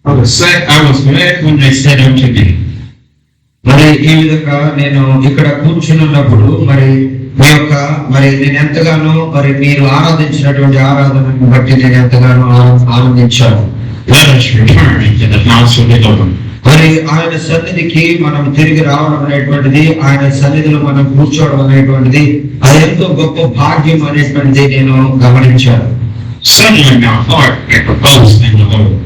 I was glad when they said unto me. మరి ఈ విధంగా నేను ఇక్కడ కూర్చుని ఉన్నప్పుడు మరి మీ యొక్క మరి నేను ఎంతగానో మరి మీరు ఆరాధించినటువంటి ఆరాధనను బట్టి నేను ఎంతగానో ఆనందించాను. Let us return to the house of the Lord. మరి ఆయన సన్నిధికి మనం తిరిగి రావడం అనేటువంటిది, ఆయన సన్నిధిలో మనం కూర్చోవడం అనేటువంటిది అది ఎంతో గొప్ప భాగ్యం అనేటువంటిది నేను గమనించాను. Suddenly my heart reposed in the Lord.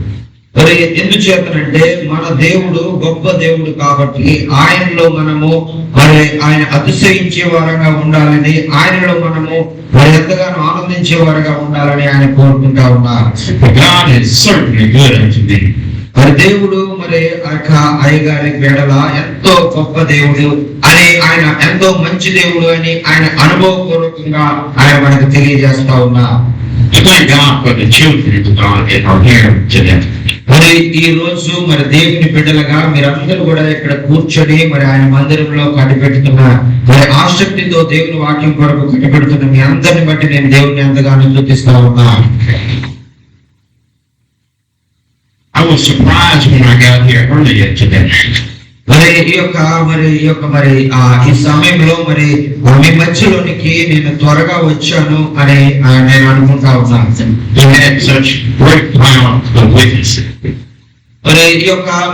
మరి ఎందుచేతనంటే మన దేవుడు గొప్ప దేవుడు కాబట్టి ఆయనలో మనము మరి ఆయన అతిశయించే వారంగా ఉండాలని, ఆయనలో మనము మరి ఎంతగానో ఆనందించే వారుగా ఉండాలని ఆయన కోరుకుంటా ఉన్నారు. God is certainly good unto me. మరి దేవుడు మరి అయ్యగారి వేడల ఎంతో గొప్ప దేవుడు అని, ఆయన ఎంతో మంచి దేవుడు అని ఆయన అనుభవపూర్వకంగా ఆయన మనకు తెలియజేస్తా ఉన్నారు. Thank God for the children of God that are here today. మరి ఈ రోజు మరి దేవుని బిడ్డలుగా మీరందరూ కూడా ఇక్కడ కూర్చొని మరి ఆయన మందిరంలో కనిపెడుతున్న మరి ఆసక్తితో దేవుని వాక్యం కొరకు కనిపెడుతున్న మీ అందరిని బట్టి నేను దేవుని ఎంతగానో స్తుతిస్తా ఉన్నా. I was surprised when I got here earlier today. మరి ఈ సమయంలో మరి మీ మధ్యలోనికి నేను త్వరగా వచ్చాను అని నేను అనుకుంటా ఉన్నాను. We had such great cloud of witnesses.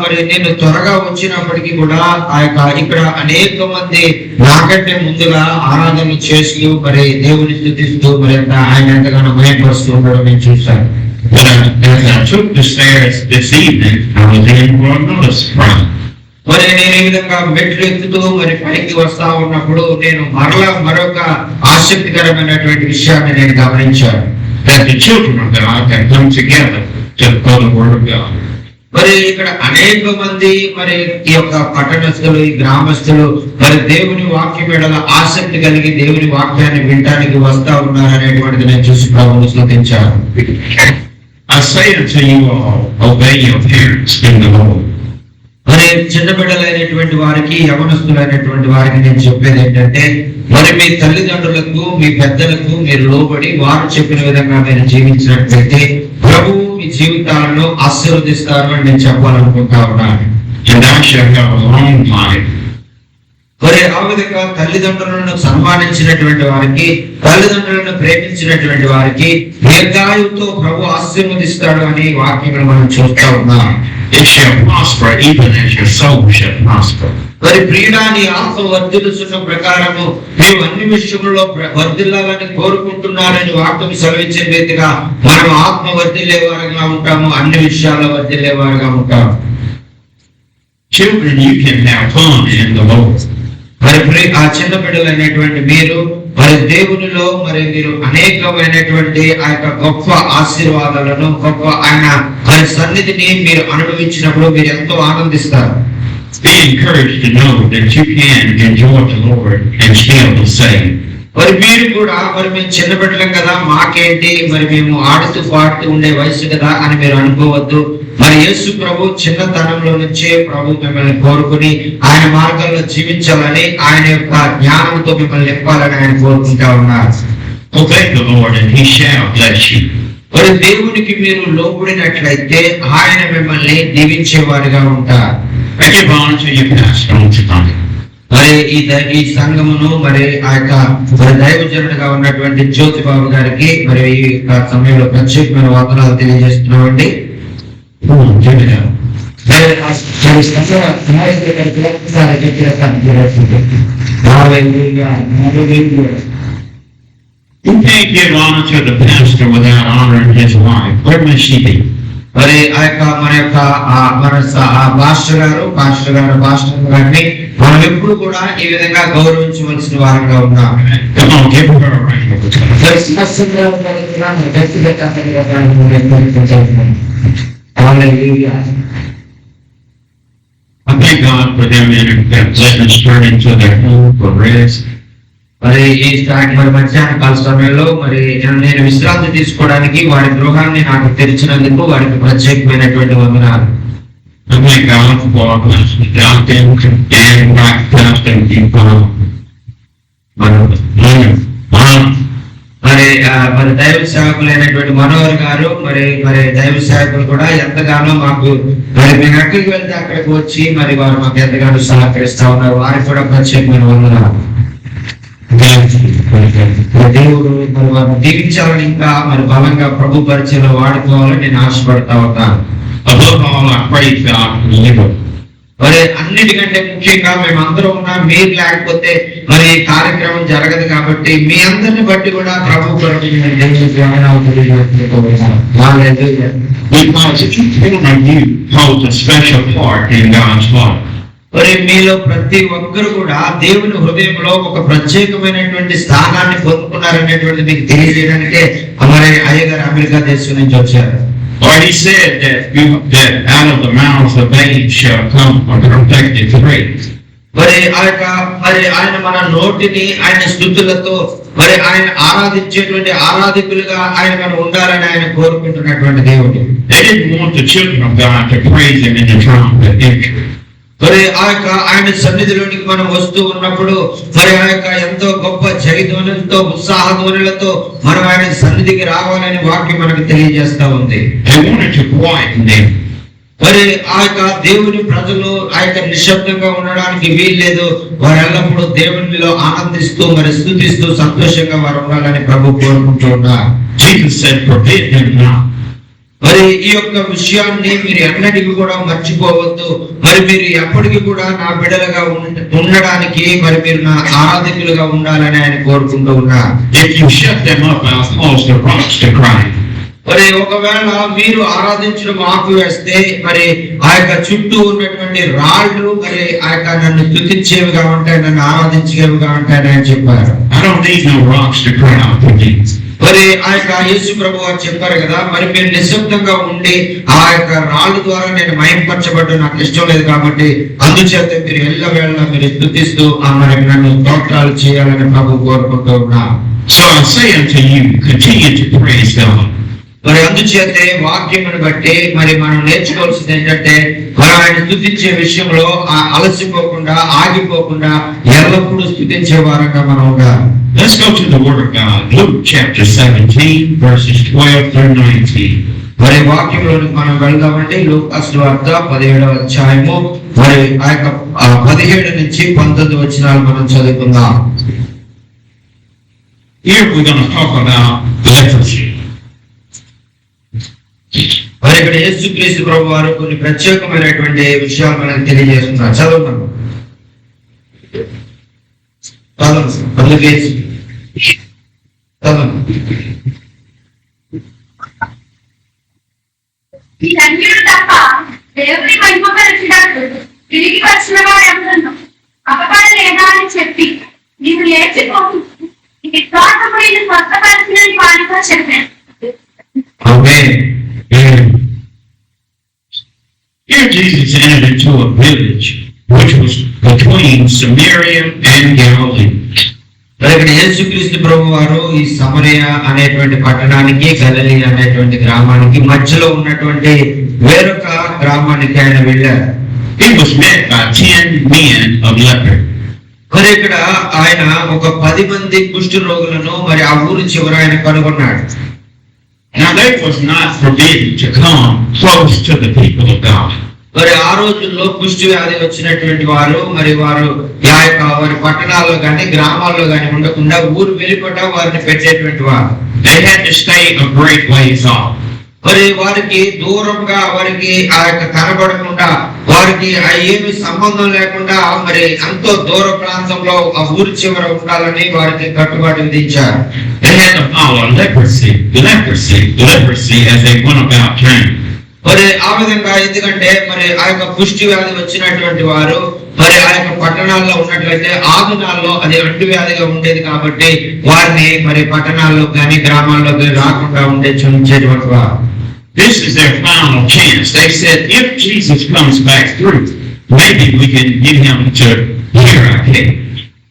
మరి నేను త్వరగా వచ్చినప్పటికీ కూడా ఇక్కడ అనేక మంది నాకంటే ముందుగా ఆరాధన చేస్తూ మరి దేవుని స్తుతిస్తూ మరి ఆయన ఎంతగానో మహిమపరుస్తూ ఉండడం నేను చూశాను. As I took the stairs this evening, I was in for another surprise. మరి నేను ఈ విధంగా మెట్లు ఎక్కుతూ మరి పైకి వస్తా ఉన్నప్పుడు నేను మరొక ఆసక్తికరమైనటువంటి విషయాన్ని నేను గమనించాను. That the children of God have come together to follow the word of God. మరి ఇక్కడ అనేక మంది మరి ఈ యొక్క పట్టణస్థులు, ఈ గ్రామస్తులు మరి దేవుని వాక్యం మీద ఆసక్తి కలిగి దేవుని వాక్యాన్ని వినడానికి వస్తా ఉన్నారనేటువంటిది నేను చూసి ప్రభువును స్తుతించాను. I say unto you all, obey your parents in the Lord. మరి చిన్న బిడ్డలైనటువంటి వారికి, యవనస్తులైనటువంటి వారికి నేను చెప్పేది ఏంటంటే మరి మీ తల్లిదండ్రులకు, మీ పెద్దలకు మీరు లోబడి వారు చెప్పిన విధంగా మీరు జీవించినట్లయితే ప్రభువు మీ జీవితాలను ఆశీర్వదిస్తారు అని నేను చెప్పాలనుకుంటా ఉన్నాను. And I shall have a long life. మరి ఆ విధంగా తల్లిదండ్రులను సన్మానించినటువంటి వారికి, తల్లిదండ్రులను ప్రేమించినటువంటి వారికి దీర్ఘాయువుతో ప్రభు ఆశీర్వదిస్తాడు అని వాక్యంలో మనం చూస్తా ఉన్నాం. It shall prosper even as your soul shall prosper. మరి ప్రియుడాని ఆత్మ వర్ధిల్లుచున్న ప్రకారము మేము అన్ని విషయంలో వర్ధిల్లాలని కోరుకుంటున్నారని వాక్యం సెలవించిన రీతిగా మనం ఆత్మ వర్ధిల్లేవారుగా ఉంటాము, అన్ని విషయాల్లో వర్ధిల్లేవారుగా ఉంటాము. Children, you can have fun in the Lord. మరి ఆ చిన్న బిడ్డలైనటువంటి మీరు మరి దేవునిలో మరి మీరు అనేకమైనటువంటి ఆ యొక్క గొప్ప ఆశీర్వాదాలను, గొప్ప ఆయన మరి సన్నిధిని మీరు అనుభవించినప్పుడు మీరు ఎంతో ఆనందిస్తారు. Be encouraged to know that you can enjoy the Lord and still be saved. మరి మీరు కూడా మరి మేము చిన్న బిడ్డలం కదా, మాకేంటి మరి మేము ఆడుతూ పాడుతూ ఉండే వయసు కదా అని మీరు అనుకోవద్దు. మరి యేసు ప్రభు చిన్నతనంలో నుంచే ప్రభు మిమ్మల్ని కోరుకుని ఆయన మార్గంలో జీవించాలని, ఆయన యొక్క జ్ఞానంతో మిమ్మల్ని నింపాలని ఆయన కోరుకుంటా ఉన్నారు. Obey the Lord and He shall bless you. మరి దేవునికి మీరు లోబడినట్లయితే ఆయన మిమ్మల్ని దీవించేవారిగా ఉంటారు. I give honor to your pastor on tonight. మరి ఈ సంఘమును మరి ఆ యొక్క దైవజనుడిగా ఉన్నటువంటి జ్యోతి బాబు గారికి మరి ఈ సమయంలో ప్రత్యేకమైన వందనాలు తెలియజేస్తున్నామండి. You can't give honor to the pastor without honoring his wife. Where must she be? మరి ఆ యొక్క మన పాస్టర్ గారిని మనం ఎప్పుడు కూడా ఈ విధంగా గౌరవించవలసిన వారంగా ఉన్నాం. Come on, give her a round of applause. I thank God for them that letting us turn into their home for rest. మరి ఈ మరి మధ్యాహ్న కాల సమయంలో మరి నేను విశ్రాంతి తీసుకోవడానికి వారి గృహాన్ని నాకు తెరిచినందుకు వారికి ప్రత్యేకమైనటువంటి వందనాలు. I thank God for Jonathan and Pastor మరి దైవ సేవకులైనటువంటి మనోహర్ గారు మరి దైవ సేవకులు కూడా ఎంతగానో మాకు మరి మేము ఎక్కడికి వెళ్తే అక్కడికి వచ్చి మరి వారు మాకు ఎంతగానో సహకరిస్తా ఉన్నారు. వారికి కూడా ప్రత్యేకమైన వందనాలు. దేవుడు మరి వారిని దీవించాలని ఇంకా మరి బలంగా ప్రభు పరిచయంలో వాడుకోవాలని నేను ఆశపడతా ఉన్నాను. మరి అన్నిటికంటే ముఖ్యంగా మేము అందరం ఉన్నాం, మీరు లేకపోతే మరి ఈ కార్యక్రమం జరగదు కాబట్టి మీ అందరిని బట్టి కూడా ప్రభు మరి మీలో ప్రతి ఒక్కరు కూడా దేవుని హృదయంలో ఒక ప్రత్యేకమైనటువంటి స్థానాన్ని పొందుకున్నారనేటువంటి మీకు తెలియజేయడానికే మరి అయ్యగారు అమెరికా దేశం నుంచి వచ్చారు. Or he said that out of the mouths of babes shall come a perfected praise. మరి ఆయన మన నోటిని ఆయన స్తుతులతో మరి ఆయన ఆరాధించేటువంటి ఆరాధికులుగా ఆయన మనం ఉండాలని ఆయన కోరుకుంటున్నటువంటి దేవుడు. They didn't want the children of God to praise him in the trumpet entry. మరి ఆయన సన్నిధిలోనికి మనం వస్తూ ఉన్నప్పుడు మరి ఎంతో గొప్ప జయధ్వనులతో ఉత్సాహ ధ్వనులతో మనం ఆయన సన్నిధికి రావాలని వాక్యం మనకు తెలియజేస్తా ఉంది. మరి దేవుని ప్రజలు నిశ్శబ్దంగా ఉండడానికి వీల్లేదు. వారు ఎల్లప్పుడూ దేవునిలో ఆనందిస్తూ మరి స్తుతిస్తూ సంతోషంగా వారు ఉండాలని ప్రభు కోరుకుంటూ ఉన్నారు. మరి ఈ యొక్క విషయాన్ని మీరు ఎన్నటికి కూడా మర్చిపోవద్దు. మరి మీరు ఎప్పటికీ కూడా నా బిడ్డలుగా ఉండడానికి మరి మీరు నా ఆరాధకులుగా ఉండాలని ఆయన కోరుకుంటూ ఉన్నారు. మరి ఒకవేళ మీరు ఆరాధించడం ఆపివేస్తే మరి చుట్టూ ఉన్నటువంటి రాళ్ళు మరి నన్ను స్తుతించేవిగా ఉంటాయి, నన్ను ఆరాధించేవిగా ఉంటాయని ఆయన చెప్పారు. మరి యేసు ప్రభు వారు చెప్పారు కదా, మరి మీరు నిశ్శబ్దంగా ఉండి రాళ్ళ ద్వారా నేను మయంపరచబడ్డం నాకు ఇష్టం లేదు కాబట్టి అందుచేత మీరు ఎల్లవేళ మీరు స్తుతిస్తూ మరి నన్ను స్తోత్రాలు చేయాలని ప్రభు కోరుకుంటూ ఉన్నా. So I say unto you, continue to praise God. మరి అందుచేతే వాక్యమును బట్టి మరి మనం నేర్చుకోవాల్సింది ఏంటంటే మనం ఆయన స్తుతించే విషయంలో అలసిపోకుండా ఆగిపోకుండా ఎల్లప్పుడూ స్తుతించే వారంగా మనం ఉండాలి. Let's go to the Word of God. Luke chapter 17 verses 12 through 19. మరి వాక్యంలోకి మనం వెళ్దామండి. లూకా సువార్త 17వ అధ్యాయము మరి 17 నుంచి 19 వచనాలు మనం చదువుకుందాం. Here we're going to talk about leprosy. మరి ఇక్కడ యేసుక్రీస్తు ప్రభు వారు కొన్ని ప్రత్యేకమైనటువంటి విషయాలు మనకు తెలియజేస్తున్నారు. చదువుతాను. తప్ప దేవుని మహిమపరచినట్టు తిరిగి వచ్చిన వారెవరన్నా అపకారలేదా అని చెప్పి నీవు లేచిపోతూ ఈ స్వార్థపడిన స్వస్థపరిచిన వారితో చెప్పాను. Here Jesus entered into a village which was between Samaria and Galilee. ఇక్కడ యేసుక్రీస్తు ప్రభు వారు ఈ సమరయ అనేటువంటి పట్టణానికి గలిలీ అనేటువంటి గ్రామానికి మధ్యలో ఉన్నటువంటి వేరొక గ్రామానికి ఆయన వెళ్ళారు. He was met by 10 men of leper. మరి ఇక్కడ ఆయన ఒక 10 మంది కుష్ఠ రోగులను మరి ఆ ఊరు చివర ఆయన కనుగొన్నాడు. Now they was not forbidden to come close to the people of God. మరి ఆ రోజుల్లో కుష్ఠ వ్యాధి వచ్చినటువంటి వారు మరి వారు వారి పట్టణాల్లో గాని గ్రామాల్లో గాని ఉండకుండా ఊరు వెలుపట వారిని పెట్టేటువంటి వారు. They had to stay a great ways off. మరి వారికి దూరంగా వారికి కనబడకుండా వారికి ఏమి సంబంధం లేకుండా మరి ఎంతో దూర ప్రాంతంలో ఆ ఊరి చివర ఉండాలని వారికి కట్టుబాటు విధించారు. They had to follow leprosy as they went about town. మరి ఆ విధంగా ఎందుకంటే మరి ఆ యొక్క కుష్టి వ్యాధి వచ్చినటువంటి వారు మరి ఆ యొక్క పట్టణాల్లో ఉన్నట్లయితే ఆ దినాల్లో అది అంటు వ్యాధిగా ఉండేది కాబట్టి వారిని మరి పట్టణాల్లో కానీ గ్రామాల్లో రాకుండా ఉంచేటువంటి వారు. This is their final chance. They said, if Jesus comes back through, maybe we can get him to hear our case.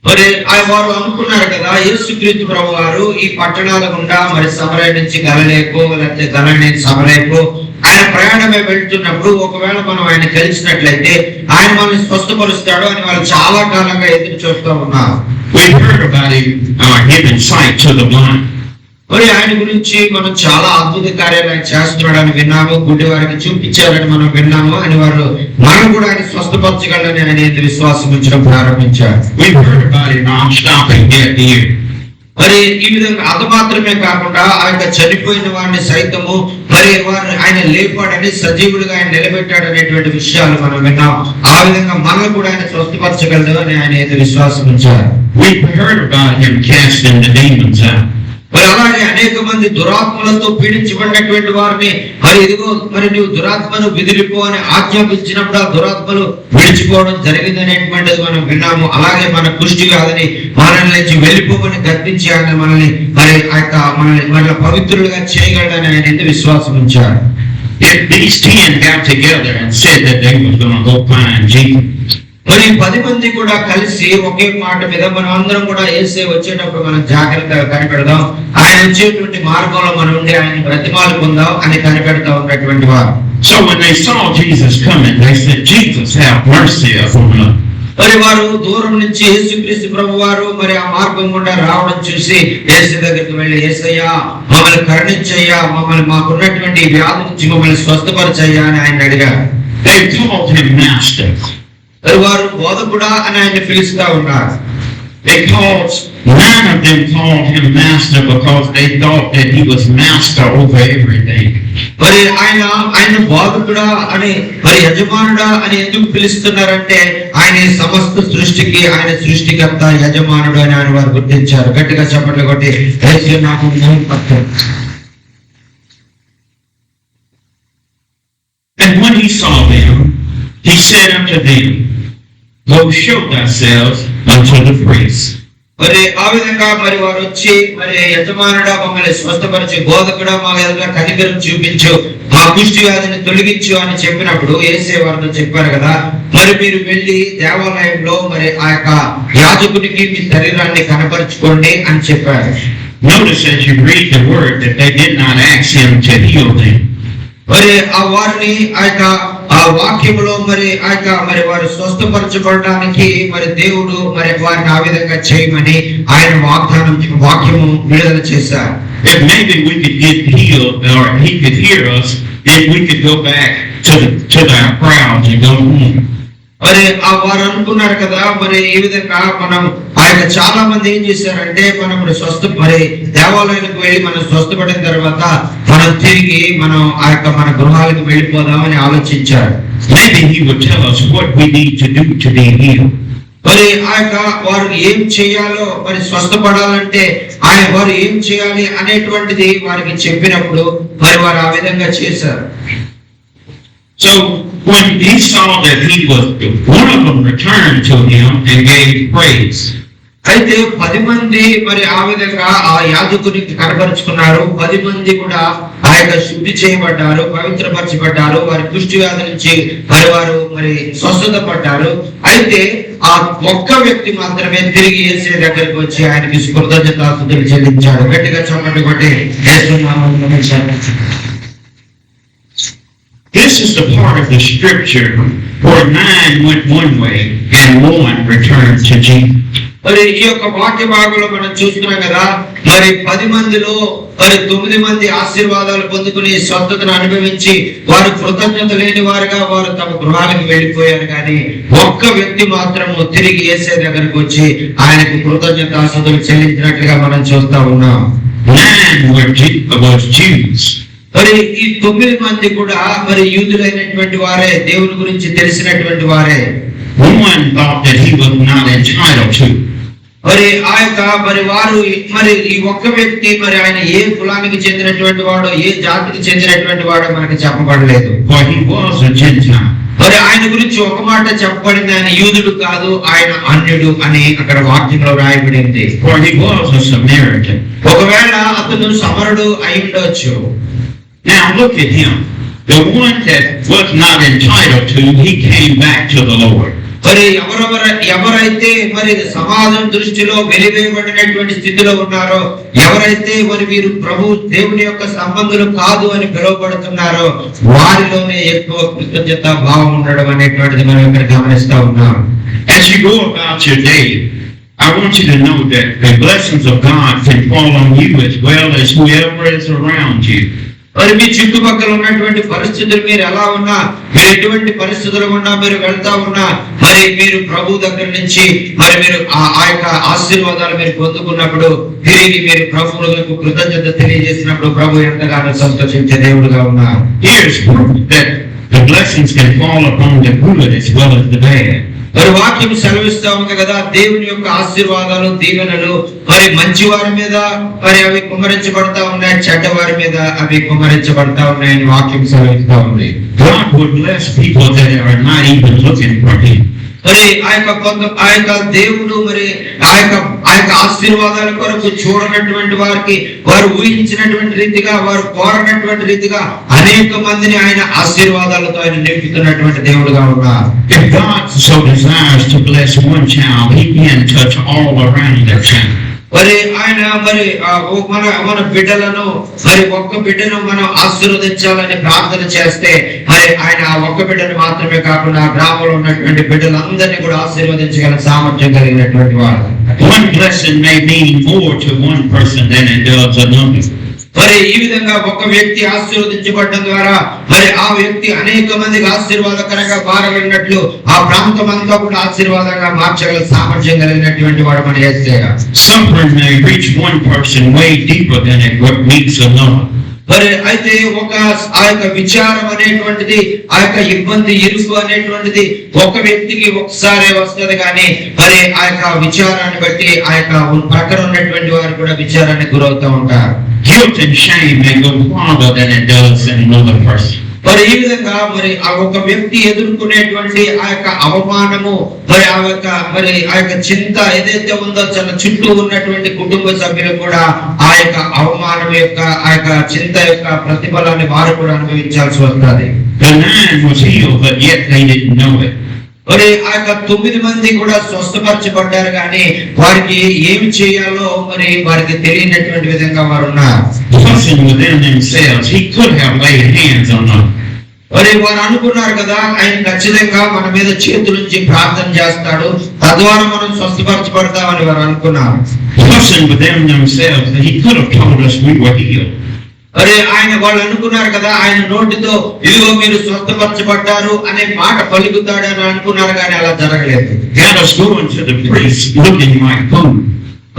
మరి వారు అనుకున్నారు కదా, యేసుక్రీస్తు ప్రభు వారు ఈ పట్టణాల గుండా మరి సమరయ నుంచి గలిలయకు లేకపోతే గలిలయ నుంచి సమరయకు ఆయన ప్రయాణమే వెళ్తున్నప్పుడు ఒకవేళ మనం ఆయన కలిసినట్లయితే ఆయన మనల్ని స్వస్థపరుస్తాడు అని వాళ్ళు చాలా కాలంగా ఎదురు చూస్తూ ఉన్నారు. We heard about him giving sight to the blind. మరి ఆయన గురించి మనం చాలా అద్భుత కార్యాలు ఆయన చేస్తున్నాడని విన్నాము, గుడ్డి వారికి చూపించారని మనం విన్నాము అని వారు మనం కూడా ఆయన స్వస్థపరచగలని ఆయన విశ్వాసం ఉంచడం ప్రారంభించారు. We heard about it non-stopping dead here. మరి ఈ విధంగా అది మాత్రమే కాకుండా ఆయన చనిపోయిన వారిని సైతము మరి వారిని ఆయన లేపాడని, సజీవుడిగా ఆయన నిలబెట్టాడు అనేటువంటి విషయాలు మనం విన్నాం. ఆ విధంగా మనల్ని కూడా ఆయన స్వస్థపరచగలడు అని ఆయన విశ్వాసం ఉంచారు. We heard about him casting the demons out. మరి అలాగే అనేక మంది దురాత్మలతో పీడించబడినటువంటి వారిని మరి ఇదిగో మరి నువ్వు దురాత్మను విదిలిపో అని ఆజ్ఞాపించినప్పుడు ఆ దురాత్మలు విడిచిపోవడం జరిగింది అనేటువంటిది మనం విన్నాము. అలాగే మన కుష్టి వ్యాధిని మనల్ని నుంచి వెళ్ళిపోమని గర్తించి ఆయన మనల్ని మరి ఆ యొక్క మనల్ని పవిత్రులుగా చేయగలడని ఆయన విశ్వాసం ఉంచారు. If these 10 got together and said that they was going to go find Jesus, మరి 10 మంది కూడా కలిసి ఒకే మాట మీద మనం అందరం కూడా యేసే వచ్చేటప్పుడు మనం జాగ్రత్తగా కనిపెడదాం, ఆయన వచ్చేటువంటి మార్గంలో మనం ఉండి ఆయన బ్రతిమాలు పొందాం అని కనిపెడతా ఉన్నటువంటి వారు. so when they saw Jesus coming, they said, Jesus, have mercy upon us. మరి వారు దూరం నుంచి యేసుక్రీస్తు ప్రభు వారు మరి ఆ మార్గం గుండా రావడం చూసి యేసు దగ్గరికి వెళ్ళి, యేసయ్యా మమ్మల్ని కరుణించయ్యా, మాకున్నటువంటి వ్యాధి నుంచి మమ్మల్ని స్వస్థపరచయ్యా అని ఆయన అడిగారు. They called him master. వారు బోధకుడా అని ఆయన పిలుస్తా ఉన్నారు. None of them called him master because they thought that he was master over everything. మరి ఆయన బోధకుడా అని మరి యజమానుడా అని ఎందుకు పిలుస్తున్నారంటే ఆయన సమస్త సృష్టికి ఆయన సృష్టికర్త యజమానుడు అని ఆయన వారు గుర్తించారు. గట్టిగా చెప్పట్లు కొట్టి యేసు నామమున పట్టు. And when he saw them, he said unto them, go show thyselves unto the priests. మరి ఆ విధంగా మరి వారు వచ్చి మరి యజమానుడా మమ్మల్ని స్వస్థపరిచి, బోధకుడా మా ఎదుట కనికరం చూపించు, మా కుష్టి వ్యాధిని తొలగించు అని చెప్పినప్పుడు యేసే వారితో చెప్పారు కదా, మరి మీరు వెళ్ళి దేవాలయంలో మరి ఆ యొక్క యాజకునికి మీ శరీరాన్ని కనపరుచుకోండి అని చెప్పారు. Notice as you read the word that they did not ask him to heal them. మరి ఆ వారిని ఆ వాక్యములో మరి మరి వారు స్వస్థపరచబడడానికి మరి దేవుడు మరి వారిని ఆ విధంగా చేయమని ఆయన వాక్యము విడుదల చేశారు. If maybe we could get healed or he could hear us, if we could go back to the crowds and go home. మరి ఆ వారు అనుకున్నారు కదా, మరి ఈ విధంగా మనం ఆయన చాలా మంది ఏం చేశారంటే మనం మరి దేవాలయానికి వెళ్ళి మనం స్వస్థపడిన తర్వాత మనం తిరిగి మనం మన గృహాలకు వెళ్ళిపోదామని ఆలోచించారు. Maybe he would tell us what we need to do to be healed. మరి వారు ఏం చేయాలో మరి స్వస్థపడాలంటే వారు ఏం చేయాలి అనేటువంటిది వారికి చెప్పినప్పుడు మరి వారు ఆ విధంగా చేశారు. So when he saw that he was, one of them returned to him and gave praise. అయితే 10 మంది మరి ఆ విధంగా ఆ యాజకునికి కనబరుచుకున్నారు. 10 మంది కూడా ఆ యొక్క శుద్ధి చేయబడ్డారు, పవిత్రపరచబడ్డారు, వారి కుష్టి వ్యాధి నుంచి వారు మరి స్వస్థత పడ్డారు. అయితే ఆ ఒక్క వ్యక్తి మాత్రమే తిరిగి యేసు దగ్గరికి వచ్చి ఆయనకి కృతజ్ఞతాస్తుతులు చెల్లించాడు. గట్టిగా చప్పట్లు కొట్టి యేసు నామమున స్తోత్రం. This is the part of the scripture where 9 went one way and 1 returned to Jesus. మరి ఈ యొక్క వాక్య భాగంలో మనం చూస్తున్నాం కదా, మరి 10 మందిలో మరి 9 మంది ఆశీర్వాదాలు పొందుకుని స్వస్థతను అనుభవించి వారు కృతజ్ఞత లేని వారుగా వారు తమ గృహాలకు వెళ్ళిపోయారు. కానీ ఒక్క వ్యక్తి మాత్రము తిరిగి యేసు దగ్గరకు వచ్చి ఆయనకు కృతజ్ఞతాస్తుతులు చెల్లించినట్లుగా మనం చూస్తా ఉన్నాం. 9 were Jews. మరి ఈ 9 మంది కూడా మరి యూదులైనటువంటి వారే, దేవుని గురించి తెలిసినటువంటి వారే. 1 thought that he was not entitled to. మరి మరి వారు మరి ఈ ఒక్క వ్యక్తి మరి ఆయన ఏ కులానికి చెందినటువంటి వాడో, ఏ జాతికి చెందినటువంటి వాడో మనకి చెప్పబడలేదు. For he was a Gentile. మరి ఆయన గురించి ఒక మాట చెప్పబడింది, ఆయన యూదుడు కాదు, ఆయన అన్యుడు అని అక్కడ వాక్యంలో రాయబడింది. For he was a Samaritan. ఒకవేళ అతను సమరుడు అయి ఉండవచ్చు. Now look at him. The one that was not entitled to, he came back to the Lord. మరి ఎవరైతే మరి సమాజం దృష్టిలో వెలివేయబడినటువంటి స్థితిలో ఉన్నారో, ఎవరైతే మరి వీరు ప్రభు దేవుని యొక్క సంబంధులు కాదు అని పిలువబడుతున్నారో వారిలోనే ఎక్కువ కృతజ్ఞత భావం ఉండడం అనేటువంటిది మనం ఇక్కడ గమనిస్తా ఉన్నాం. As you go about your day, I want you to know that the blessings of God can fall on you as well as whoever is around you. మరి మీ చుట్టుపక్కల ఉన్నటువంటి పరిస్థితులు మీరు ఎలా ఉన్నా, మీరు ఎటువంటి పరిస్థితులు ఉన్నా, మీరు వెళ్తా ఉన్నా, మరి మీరు ప్రభు దగ్గర నుంచి మరి మీరు ఆ యొక్క ఆశీర్వాదాలు మీరు పొందుకున్నప్పుడు తిరిగి మీరు ప్రభువులకు కృతజ్ఞత తెలియజేసినప్పుడు ప్రభు ఎంతగానో సంతోషించే దేవుడుగా ఉన్నారు. Here's proof that the blessings can fall upon the good as well as the bad. మరి వాక్యం సెలవిస్తా ఉంది కదా, దేవుని యొక్క ఆశీర్వాదాలు దీవెనలు మరి మంచి వారి మీద మరి అవి కుమ్మరించబడతా ఉన్నాయి, చెడ్డ వారి మీద అవి కుమ్మరించబడతా ఉన్నాయని వాక్యం సెలవిస్తా ఉంది. God would bless people that are not even looking for Him. మరి ఆ యొక్క దేవుడు మరి ఆ యొక్క ఆశీర్వాదాల కొరకు చూడనటువంటి వారికి, వారు ఊహించినటువంటి రీతిగా, వారు కోరనటువంటి రీతిగా అనేక మందిని ఆయన ఆశీర్వాదాలతో ఆయన నింపుతున్నటువంటి దేవుడుగా ఉన్నారు. If God so desires to bless one child, He can touch all around that child. మరి ఆయన మరి మన బిడ్డలను మరి ఒక్క బిడ్డను మనం ఆశీర్వదించాలని ప్రార్థన చేస్తే మరి ఆయన ఆ ఒక్క బిడ్డను మాత్రమే కాకుండా ఆ గ్రామంలో ఉన్నటువంటి బిడ్డలందరినీ కూడా ఆశీర్వదించగల సామర్థ్యం కలిగినటువంటి వాడు. One blessing may mean more to one person than it does another. మరి ఈ విధంగా ఒక వ్యక్తి ఆశీర్వదించబడడం ద్వారా మరి ఆ వ్యక్తి అనేక మందికి ఆశీర్వాదకరంగా మారగలిగినట్లు ఆ ప్రాంతం అంతా కూడా ఆశీర్వాదంగా మార్చగల సామర్థ్యం కలిగినటువంటి వాడు మన యేసయ్య. Suffering may reach one person way deeper than it meets another. మరి అయితే ఆ యొక్క విచారం అనేటువంటిది, ఆ యొక్క ఇబ్బంది, ఇరుకు అనేటువంటిది ఒక వ్యక్తికి ఒకసారి వస్తుంది కానీ మరి ఆ యొక్క విచారాన్ని బట్టి ఆ యొక్క ప్రక్కన ఉన్నటువంటి వారు కూడా విచారానికి గురవుతూ ఉంటారు. Guilt and shame may go farther than it does in another person. మరి ఈ విధంగా మరి ఆ ఒక వ్యక్తి ఎదుర్కొనేటువంటి ఆ యొక్క అవమానము మరి ఆ యొక్క చింత ఏదైతే ఉందో తన చుట్టూ ఉన్నటువంటి కుటుంబ సభ్యులు కూడా ఆ యొక్క అవమానం యొక్క ఆ యొక్క చింత యొక్క ప్రతిఫలాన్ని వారు కూడా అనుభవించాల్సి వస్తుంది. The 9 was healed, but yet they didn't know it. మరి ఆ యొక్క 9 మంది కూడా స్వస్థపరచబడ్డారు కానీ వారికి ఏమి చేయాలో మరి వారికి తెలియనటువంటి విధంగా వారు ఉన్నారు. Person within themselves, he could have laid hands on them. మరి వారు అనుకున్నారు కదా, ఆయన ఖచ్చితంగా మన మీద చేతులుంచి ప్రార్థన చేస్తాడు, తద్వారా మనం స్వస్థపరచబడతామని వారు అనుకున్నారు. Person within themselves, he could have told us we were healed. మరి వాళ్ళు అనుకున్నారు కదా, ఆయన నోటితో ఇదిగో మీరు స్వస్థపరచబడ్డారు అనే మాట పలుకుతాడని అనుకున్నారు కానీ అలా జరగలేదు. Let us go into the priest looking like food.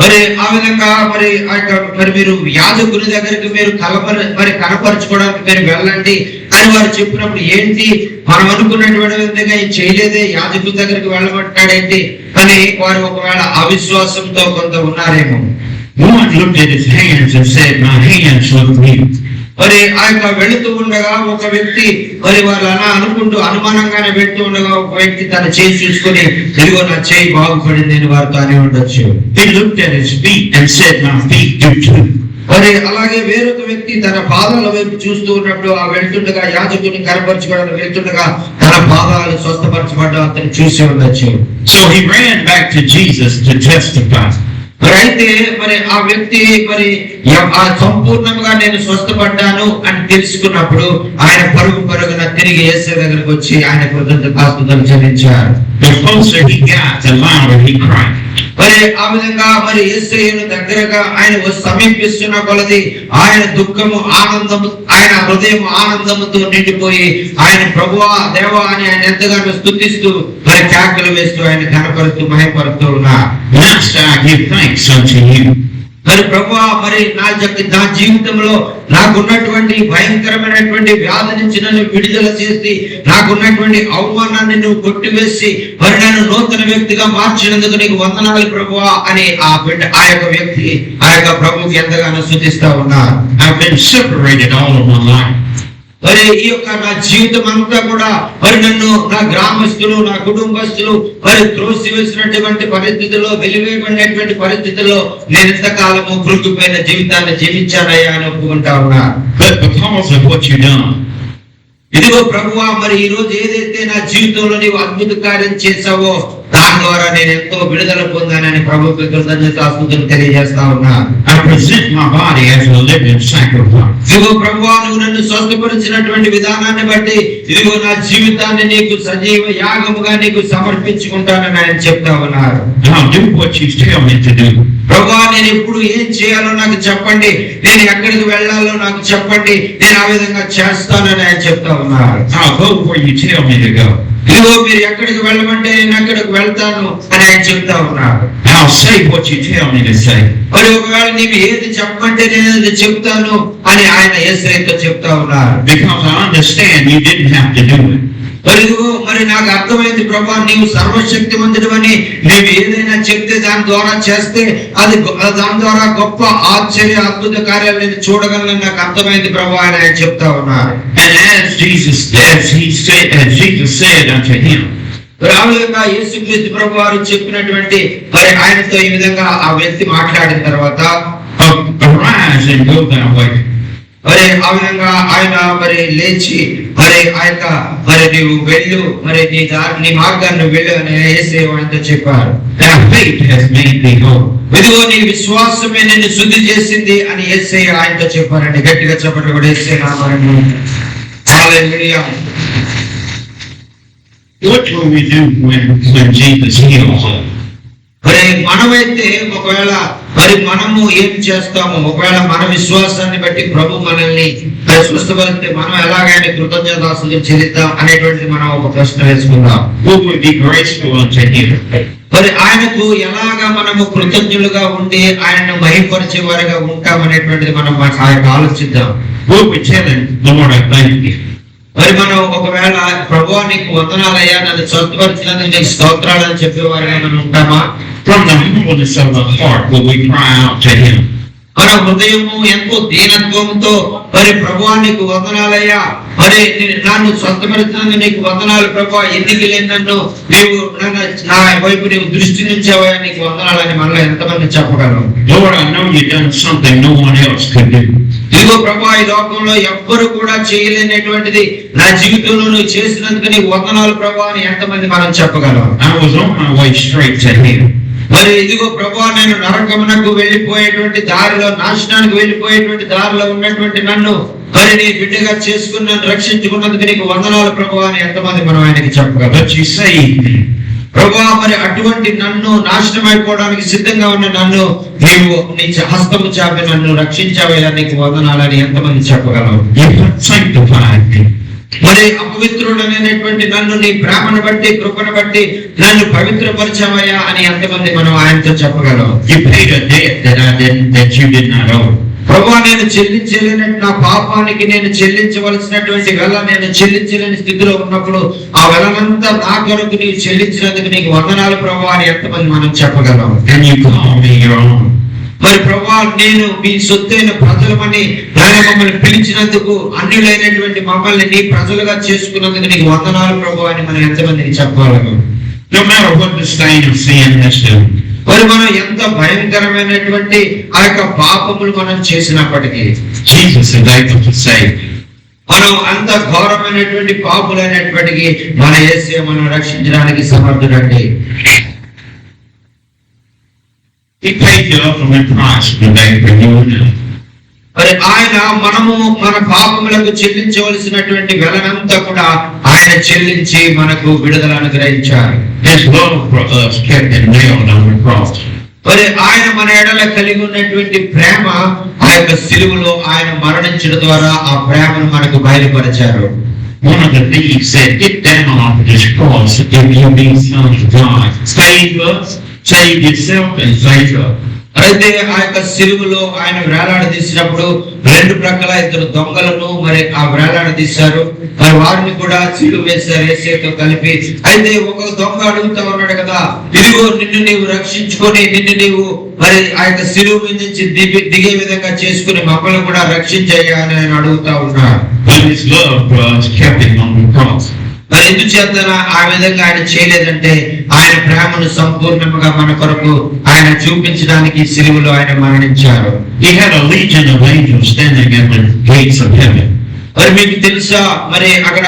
మరి ఆ విధంగా మరి మీరు యాజకుని దగ్గరికి మీరు కనపరచుకోవడానికి మీరు వెళ్ళండి అని వారు చెప్పినప్పుడు ఏంటి మనం అనుకున్నటువంటి విధంగా ఏం చేయలేదే, యాజకుని దగ్గరికి వెళ్ళమంటాడేంటి అని వారు ఒకవేళ అవిశ్వాసంతో కొంత ఉన్నారేమో. One looked at his hands and said, "My hands look new." మరి ఆ యొక్క వెళుతూ ఉండగా ఒక వ్యక్తి మరి వాళ్ళు అలా అనుమానంగానే వెళ్తూ ఉండగా ఒక వ్యక్తి తన చేయి చూసుకుని ఇదిగో నా చేయి బాగుపడింది అని వారితో అని ఉండొచ్చు. He looked at his feet and said, "My feet do too." మరి అలాగే వేరొక వ్యక్తి తన పాదాల వైపు చూస్తూ ఉన్నప్పుడు ఆ వెళ్తుండగా యాజకుని కనపరచుకోవడానికి వెళ్తుండగా తన పాదాలు స్వస్థపరచబడ్డా అతను చూసి ఉండొచ్చు. So he ran back to Jesus to testify. మరి అయితే మరి ఆ వ్యక్తి మరి ఆ సంపూర్ణంగా నేను స్వస్థపడ్డాను అని తెలుసుకున్నప్పుడు ఆయన పరుగున తిరిగి యేసు దగ్గరికి వచ్చి ఆయన కృతజ్ఞతాస్తుతులు చెల్లించారు. The closer he got, the louder he cried. మరి ఆ విధంగా మరి యేసయ్యను దగ్గరగా ఆయన సమీపిస్తున్న కొలది ఆయన దుఃఖము ఆనందము, ఆయన హృదయం ఆనందముతో నిండిపోయి ఆయన ప్రభువా దేవా అని ఆయన ఎంతగానో స్తుతిస్తూ మరి కేకలు వేస్తూ ఆయన కనపరుస్తూ మహిమపరుస్తూ ఉన్నారు. Master, I give thanks unto you. మరి ప్రభువా మరి నా జీవితంలో నాకున్నటువంటి భయంకరమైనటువంటి వ్యాధి నుంచి నన్ను విడుదల చేసి నాకున్నటువంటి అవమానాన్ని నువ్వు కొట్టివేసి మరి నన్ను నూతన వ్యక్తిగా మార్చినందుకు నీకు వందనాలు ప్రభువా అని ఆ యొక్క వ్యక్తి ఆ యొక్క ప్రభువుకి ఎంతగానో స్తుతిస్తా ఉన్నారు. I've been separated all of my life. మరి ఈ యొక్క నా జీవితం అంతా కూడా మరి నన్ను నా గ్రామస్తులు నా కుటుంబస్తులు మరి త్రోసివేసినటువంటి పరిస్థితుల్లో, వెలివేయబడినటువంటి పరిస్థితుల్లో నేను ఎంతకాలము కృంగిపోయిన జీవితాన్ని జీవించానయ్యా అని ఒప్పుకుంటా ఉన్నా. But because of what you done, ఇదిగో ప్రభువా మరి ఈ రోజు ఏదైతే నా జీవితంలో నీవు అద్భుత కార్యం చేశావో దాని ద్వారా నేను ఎంతో విడుదల పొందానని ప్రభువుకి కృతజ్ఞతాస్తుతులు తెలియజేస్తా ఉన్నా. I present my body as a living sacrifice. ఇదిగో ప్రభువా, నువ్వు నన్ను స్వస్థపరిచినటువంటి విధానాన్ని బట్టి ఇదిగో నా జీవితాన్ని నీకు సజీవ యాగముగా నీకు సమర్పించుకుంటానని ఆయన చెప్తా ఉన్నారు. I'll do what you tell me to do. ప్రభువా, నేను ఎప్పుడు ఏం చేయాలో నాకు చెప్పండి, నేను ఎక్కడికి వెళ్ళాలో నాకు చెప్పండి, నేను ఆ విధంగా చేస్తానని ఆయన చెప్తా ఉన్నారు. I'll go where you tell me to go. ఇదిగో మీరు ఎక్కడికి వెళ్ళమంటే నేను అక్కడికి వెళ్తాను అని ఆయన చెప్తా ఉన్నారు. I'll say what you tell me to say. మరి ఒకవేళ నీవు ఏది చెప్పమంటే నేను అది చెప్తాను అని ఆయన యేసయ్యతో చెప్తా ఉన్నారు. Because I understand you didn't have to do it. మరి నాకు అర్థమైంది ప్రభువా, నీవు సర్వశక్తిమంతుడివని, నీవు ఏదైనా చెప్తే దాని ద్వారా చేస్తే అది దాని ద్వారా గొప్ప ఆశ్చర్య అద్భుత కార్యాలు నేను చూడగలను నాకు అర్థమైంది ప్రభువా అని ఆయన చెప్తా ఉన్నారు. And as Jesus said unto him, ఆ విధంగా యేసుక్రీస్తు ప్రభు వారు చెప్పినటువంటి మరి ఆయనతో ఈ విధంగా ఆ వ్యక్తి మాట్లాడిన తర్వాత arise and go thy way. మరి ఆ విధంగా ఆయన మరి లేచి మరి ఆయన మరి నీవు వెళ్ళు, మరి నీ మార్గాన్ని వెళ్ళు అని యేసయ్య ఆయనతో చెప్పారు. Thy faith has made thee whole. ఇదిగో నీ విశ్వాసమే నిన్ను శుద్ధి చేసింది అని యేసయ్య ఆయనతో చెప్పారండి. గట్టిగా చెప్పండి కూడా యేసయ్య నామమున. హల్లెలూయా. What will we do when Jesus heals us? మరి మనమైతే ఒకవేళ మరి మనము ఏం చేస్తాము, ఒకవేళ మన విశ్వాసాన్ని బట్టి ప్రభు మనల్ని స్వస్థపరిస్తే మనం ఎలాగైనా కృతజ్ఞతాస్తుతులు చెల్లిద్దాం అనేటువంటిది మనం ఒక ప్రశ్న వేసుకుందాం. Will we be graceful unto him? మరి ఆయనకు ఎలాగా మనము కృతజ్ఞులుగా ఉండి ఆయనను మహిమపరిచే వారిగా ఉంటాం అనేటువంటిది మనం ఆలోచిద్దాం. Will we tell him, Lord, I thank you? మరి మనం ఒకవేళ ప్రభువా నీకు వందనాలయ్యా, నన్ను స్వస్థపరిచినందుకు నీకు స్తోత్రాలు అని చెప్పేవారిగా మనం ఉంటామా? From the humbleness of the heart will we cry out to him? మన హృదయము ఎంతో దీనత్వంతో మరి ప్రభువా నీకు వందనాలయ్యా, మరి నన్ను స్వస్థపరిచినందుకు నీకు వందనాలు ప్రభువా, ఎందుకు నన్ను నీవు నా వైపు నీవు దృష్టి నుంచావా, నీకు వందనాలని మనలో ఎంతమంది చెప్పగలరు? Lord, I know you've done something no one else could do. ఇదిగో ప్రభువా, ఈ లోకంలో ఎవ్వరు కూడా చేయలేనటువంటిది నా జీవితంలో నువ్వు చేసినందుకు నీకు వందనాలు ప్రభువా అని ఎంతమంది మనం చెప్పగలం? I was on my way straight to him. మరి ఇదిగో ప్రభువా, నేను నరకమునకు వెళ్ళిపోయేటువంటి దారిలో, నాశనానికి వెళ్ళిపోయేటువంటి దారిలో ఉన్నటువంటి నన్ను మరి నీ బిడ్డగా చేసుకుని నన్ను రక్షించుకున్నందుకు నీకు వందనాలు ప్రభువా అని ఎంతమంది మనం ఆయనకి చెప్పగలం? But you saved me. ప్రభువా, మరి అటువంటి నన్ను నాశనం అయిపోవడానికి సిద్ధంగా ఉన్న నన్ను నీవు నీ హస్తము చాపి నన్ను రక్షించావయ్యా, నీకు వందనాలని ఎంతమంది చెప్పగలం? You have sanctified me. మరి అపవిత్రుడనేటువంటి నన్ను నీ ప్రేమను బట్టి కృపను బట్టి నన్ను పవిత్రపరిచావయ్యా అని ఎంతమంది మనం ఆయనతో చెప్పగలం? You paid a debt that you did not owe. ప్రభువా, నేను చెల్లించలేనట్టు నా పాపానికి నేను చెల్లించవలసినటువంటి వెల నేను చెల్లించలేని స్థితిలో ఉన్నప్పుడు ఆ వెలనంతా నా కొరకు నీవు చెల్లించినందుకు నీకు వందనాలు ప్రభువా అని ఎంతమంది మనం చెప్పగలం? And you call me your own. మరి ప్రభువా, నేను మీ సొత్తైన ప్రజలమని మమ్మల్ని పిలిచినందుకు, అన్యులైనటువంటి మమ్మల్ని నీ ప్రజలుగా చేసుకున్నందుకు నీకు వందనాలు ప్రభువా అని మనం ఎంతమందికి చెప్పగలం? No matter what the stain of sin has done. మరి మనం ఎంత భయంకరమైనటువంటి ఆ యొక్క పాపములు మనం చేసినప్పటికీ Jesus is able to save. మనం అంత ఘోరమైనటువంటి పాపులైనప్పటికీ మన యేసయ్య మనం రక్షించడానికి సమర్థుడండి. He paid the ultimate price today for you and me. మరి ఆయన మనము మన పాపములకు చెల్లించవలసినటువంటి వెలనంతా కూడా ఆయన చెల్లించి మనకు విడుదల అనుగ్రహించారు. His love for us kept him nailed on the cross. మరి ఆయన మన ఎడల కలిగి ఉన్నటువంటి ప్రేమ ఆ యొక్క సిలువలో ఆయన మరణించడం ద్వారా ఆ ప్రేమను మనకు బయలుపరిచారు. One of the thieves said, "Get down off this cross if you be Son of God. Save us, save yourself, and save us." అయితే ఆ యొక్క సిలువలో ఆయన వేలాడదీసినప్పుడు రెండు ప్రక్కల ఇద్దరు దొంగలను మరి ఆ వేలాడదీశారు. మరి వారిని కూడా సిలువ వేశారు యేసయ్యతో కలిపి. అయితే ఒక దొంగ అడుగుతా ఉన్నాడు కదా, ఇదిగో నిన్ను నీవు రక్షించుకొని నిన్ను నీవు మరి ఆ యొక్క సిలువ మీద నుంచి దిగే విధంగా చేసుకుని మమ్మల్ని కూడా రక్షించయ్యా అని ఆయన అడుగుతా ఉన్నాడు. But his love for us kept him on the cross. మరి ఎందుచేత ఆ విధంగా ఆయన చేయలేదంటే ఆయన ప్రేమను సంపూర్ణంగా మన కొరకు ఆయన చూపించడానికి సిలువలో ఆయన మరణించారు. He had a legion of angels standing at the gates of heaven. మరి మీకు తెలుసా, మరి అక్కడ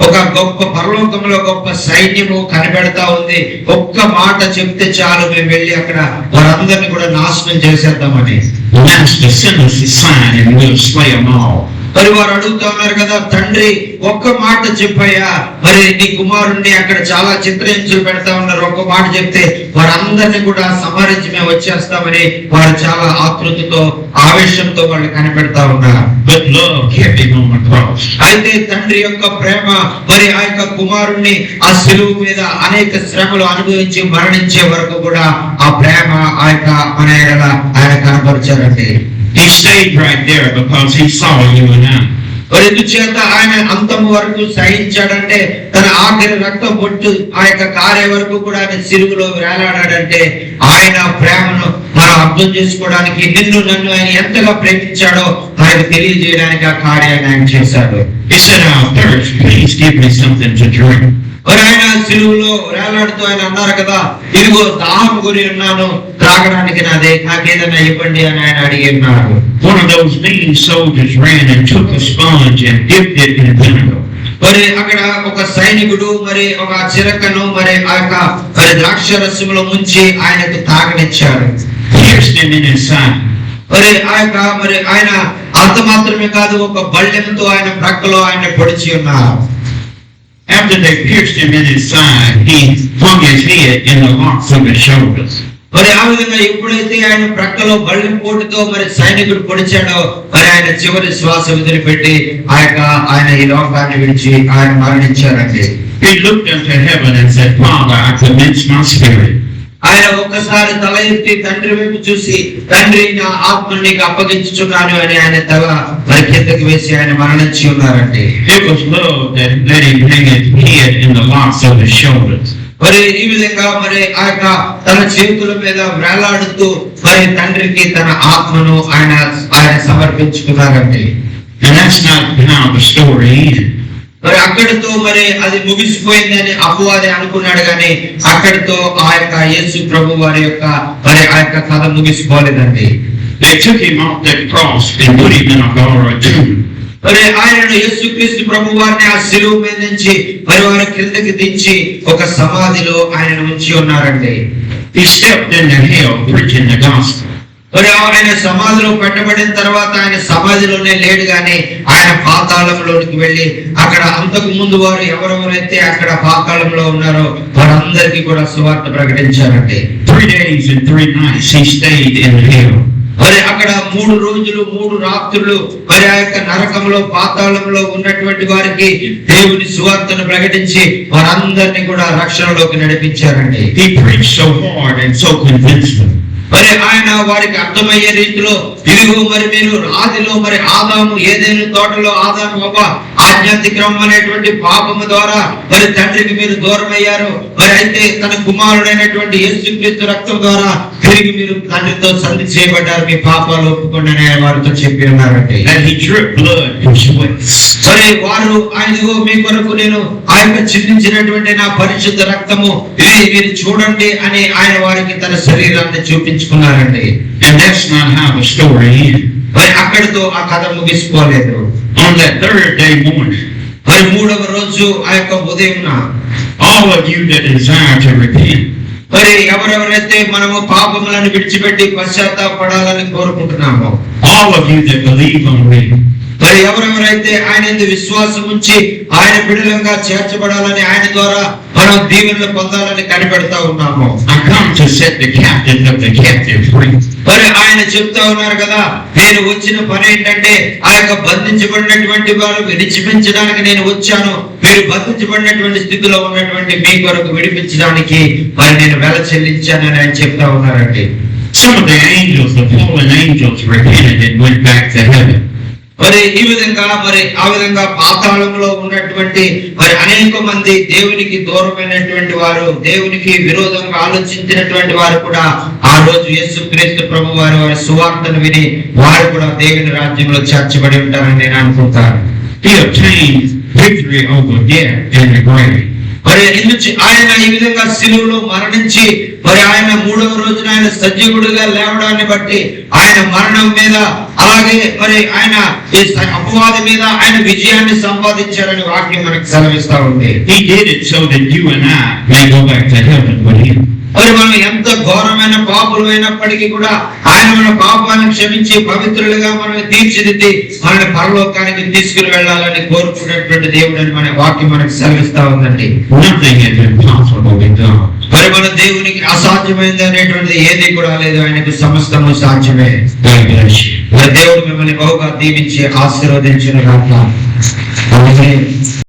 ఒక గొప్ప పరలోకంలో గొప్ప సైన్యము కనిపెడతా ఉంది. ఒక్క మాట చెప్తే చాలు, మేము వెళ్ళి అక్కడ వారందరినీ కూడా నాశనం చేసేద్దామని. Master, send us a sign and we'll slay them all. మరి వారు అడుగుతా ఉన్నారు కదా, తండ్రి ఒక్క మాట చెప్పయ్యా, మరి నీ కుమారుణ్ణి అక్కడ చాలా చిత్రహింసలు పెడతా ఉన్నారు, ఒక్క మాట చెప్తే వారందరినీ కూడా సంహరించి మేము వచ్చేస్తామని వారు చాలా ఆతృతతో ఆవేశంతో వాళ్ళు కనిపెడతా ఉన్నారు. But love kept him on the cross. అయితే తండ్రి యొక్క ప్రేమ మరి ఆ యొక్క కుమారుణ్ణి ఆ శిలువ మీద అనేక శ్రమలు అనుభవించి మరణించే వరకు కూడా ఆ ప్రేమ ఆ యొక్క మన ఎడల ఆయన కనపరిచారండి. He stayed right there because he saw you and I. మరి ఎందుచేత ఆయన అంతము వరకు సహించాడంటే, తన ఆఖరి రక్తం బొట్టు ఆ యొక్క కార్య వరకు కూడా ఆయన సిలువలో వేలాడాడంటే ఆయన ప్రేమను మనం అర్థం చేసుకోవడానికి, నిన్ను నన్ను ఆయన ఎంతగా ప్రేమించాడో మనకు తెలియజేయడానికి ఆ కార్యాన్ని ఆయన చేశాడు. He said, "I'll thirst, please give me something to drink." మరి ఆయన సిలువలో వేలాడుతూ ఆయన అన్నారు కదా, ఇదిగో దాహం కొని ఉన్నాను, త్రాగడానికి నాకేదైనా ఇవ్వండి అని ఆయన అడిగి ఉన్నారు. One of those mean soldiers ran and took a sponge and dipped it in vinegar. మరి అక్కడ ఒక సైనికుడు మరి ఒక చిరకను మరి ఆ యొక్క మరి ద్రాక్ష రసంలో ముంచి ఆయనకు తాగనిచ్చారు. Pierced him in his side. మరి ఆ యొక్క మరి ఆయన అంత మాత్రమే కాదు, ఒక బళ్ళెంతో ఆయన ప్రక్కలో ఆయన పొడిచి ఉన్నారు. After they pierced him in his side, he hung his head in the locks of his shoulders. మరి ఆ విధంగా ఎప్పుడైతే ఆయన ప్రక్కలో బళ్ళెం పోటుతో మరి సైనికుడు పొడిచాడో, మరి ఆయన చివరి శ్వాస వదిలిపెట్టి ఆయన ఈ లోకాన్ని విడిచి ఆయన మరణించారండి. He looked up to heaven and said, "Father, I commence my spirit." ఆయన ఒక్కసారి తల ఎత్తి తండ్రి వైపు చూసి, తండ్రి నా ఆత్మను నీకు అప్పగించుచున్నాను అని ఆయన తల మరి కిందకి వేసి ఆయన మరణించి ఉన్నారండి. It was love that let him hang his head in the locks of his shoulders. మరి ఈ విధంగా మరి ఆ యొక్క తన చేతుల మీద వేలాడుతూ మరి తండ్రికి తన ఆత్మను ఆయన సమర్పించుకున్నారండి. And that's not how the story ends. మరి అక్కడితో మరి అది ముగిసిపోయిందని అపవాది అనుకున్నాడు, కానీ అక్కడితో ఆ యొక్క యేసు ప్రభు వారి యొక్క మరి ఆ యొక్క కథ ముగిసిపోలేదండి. They took him off that cross and put him in a borrowed tomb. మరి ఆయనను యేసుక్రీస్తు ప్రభు వారిని ఆ శిలువ మీద నుంచి మరి వారి క్రిందకి దించి ఒక సమాధిలో ఆయనను ఉంచి ఉన్నారండి. He stepped into hell preaching the gospel. మరి ఆయన సమాధిలో పెట్టబడిన తర్వాత ఆయన సమాధిలోనే లేడు, కానీ ఆయన పాతాళంలోనికి వెళ్ళి అక్కడ అంతకు ముందు వారు ఎవరెవరైతే అక్కడ పాతాళంలో ఉన్నారో వారందరికీ కూడా సువార్త ప్రకటించారండి. 3 days and 3 nights he stayed in hell. మరి అక్కడ 3 రోజులు 3 రాత్రులు మరి ఆ యొక్క నరకంలో పాతాళంలో ఉన్నటువంటి వారికి దేవుని సువార్తను ప్రకటించి వారందరినీ కూడా రక్షణలోకి నడిపించారండి. He preached so hard and so convincing. మరి ఆయన వారికి అర్థమయ్యే రీతిలో, ఇదిగో మరి మీరు ఆదిలో మరి ఆదాము ఏదైనా తోటలో ఆదాము ఒక ఆజ్ఞాతిక్రమం అనేటువంటి పాపము ద్వారా మరి తండ్రికి మీరు దూరం అయ్యారు, మరి అయితే తన కుమారుడైనటువంటి యేసుక్రీస్తు రక్తం ద్వారా తిరిగి మీరు తండ్రితో సంధి చేయబడ్డారు, మీ పాపాలు ఒప్పుకోండి అని వారితో చెప్పి ఉన్నారండి. And he dripped blood from sweat. మరి వారు ఆయనకు మీ కొరకు నేను ఆ యొక్క చిందించినటువంటి నా పరిశుద్ధ రక్తము ఇది మీరు చూడండి అని ఆయన వారికి తన శరీరాన్ని చూపించుకున్నారండి. And that's not how the story ends. మరి అక్కడితో ఆ కథ ముగిసిపోలేదు. On that 3rd day morning, మరి 3వ రోజు ఆ యొక్క ఉదయం all of you that desire to repent, మరి ఎవరెవరైతే మనము పాపములను విడిచిపెట్టి పశ్చాత్తాపడాలని కోరుకుంటున్నామో, all of you that believe on me, మరి ఎవరెవరైతే ఆయన యందు విశ్వాసం ఉంచి ఆయన బిడ్డలంగా చేర్చబడాలని, ఆయన ద్వారా మనం దీవెనలు పొందాలని కనిపెడతా ఉన్నాము. I come to set the captive of the captive free. మరి ఆయన చెప్తా ఉన్నారు కదా, నేను వచ్చిన పని ఏంటంటే ఆ యొక్క బంధించబడినటువంటి వారు విడిపించడానికి నేను వచ్చాను, మీరు బంధించబడినటువంటి స్థితిలో ఉన్నటువంటి మీ కొరకు విడిపించడానికి మరి నేను వెల చెల్లించానని ఆయన చెప్తా ఉన్నారండి. Some of the angels, the fallen angels, repented and went back to heaven. మరి ఈ విధంగా మరి ఆ విధంగా పాతాళంలో ఉన్నటువంటి మరి అనేక మంది దేవునికి దూరమైనటువంటి వారు, దేవునికి విరోధంగా ఆలోచించినటువంటి వారు కూడా ఆ రోజు యేసుక్రీస్తు ప్రభు వారి సువార్తను విని వారు కూడా దేవుని రాజ్యంలో చేర్చబడి ఉంటారని నేను అనుకుంటాను. He obtained victory over death and the grave. మరి ఆయన ఈ విధంగా సిలువలో మరణించి మరి ఆయన 3వ రోజున ఆయన సజీవుడిగా లేవడాన్ని బట్టి ఆయన మరణం మీద అలాగే మరి ఆయన ఈ అపవాది మీద ఆయన విజయాన్ని సంపాదించారని వాక్యం మనకు సెలవిస్తా ఉంది. He did it so that you and I may go back to heaven with him. మరి మనం ఎంత ఘోరమైన పాపులు అయినప్పటికీ కూడా ఆయన మన పాపాలను క్షమించి పవిత్రులుగా మనం తీర్చిదిద్ది మనల్ని పరలోకానికి తీసుకుని వెళ్ళాలని కోరుకునేటువంటి దేవుడు అని మన వాక్యం మనకు సెలవిస్తా ఉందండి. Nothing is impossible with God. మరి మన దేవునికి అసాధ్యమైనది అనేటువంటిది ఏది కూడా లేదు, ఆయనకు సమస్తము సాధ్యమే. God bless you. దేవుడు మిమ్మల్ని బహుగా దీవించి ఆశీర్వదించిన గాక. ఆమేన్.